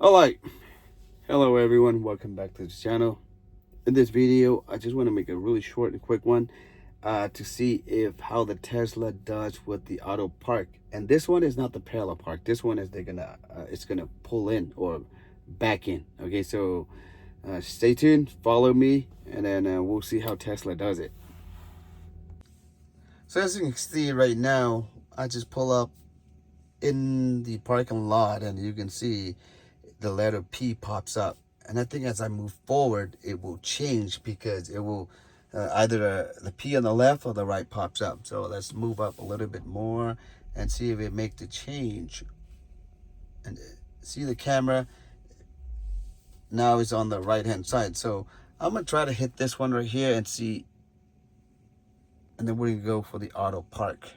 Alright, hello everyone, welcome back to the channel. In this video, I just want to make a really short and quick one to see if how the Tesla does with the auto park. And this one is not the parallel park. This one is it's gonna pull in or back in. Okay, so stay tuned, follow me, and then we'll see how Tesla does it. So as you can see right now, I just pull up in the parking lot, and you can see the letter P pops up. And I think as I move forward, it will change because it will either the P on the left or the right pops up. So let's move up a little bit more and see if it makes the change. And see the camera now is on the right hand side. So I'm gonna try to hit this one right here and see, and then we're gonna go for the auto park.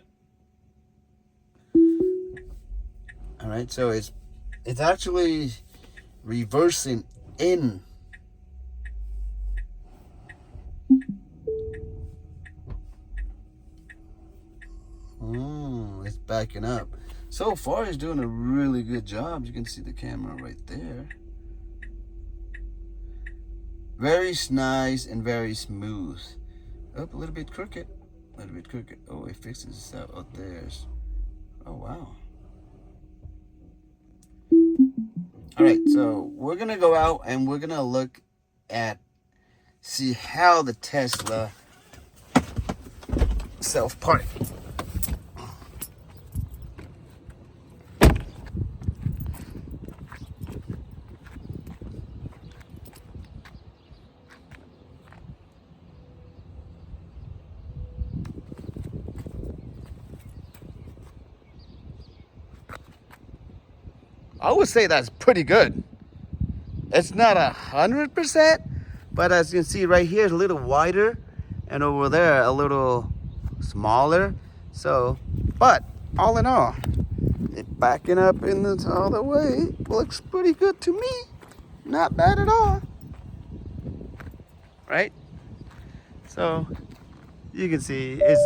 All right, so it's actually reversing in. It's backing up. So far, it's doing a really good job. You can see the camera right there. Very nice and very smooth. Up a little bit crooked. A little bit crooked. Oh, it fixes itself. Oh, there's. Oh, wow. All right, so we're gonna go out and we're gonna look at, see how the Tesla self-park. I would say that's pretty good. It's not 100%, but as you can see right here, it's a little wider, and over there a little smaller. So, but all in all, it backing up in the other way looks pretty good to me. Not bad at all, right? So you can see it's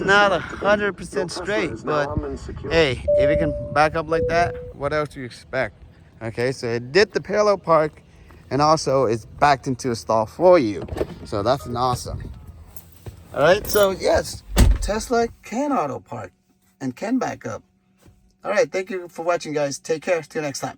not 100% straight, but hey, if it can back up like that, what else do you expect? Okay, so it did the parallel park, and also it's backed into a stall for you. So that's an awesome. All right, so yes, Tesla can auto park and can back up. All right, thank you for watching, guys. Take care. Till next time.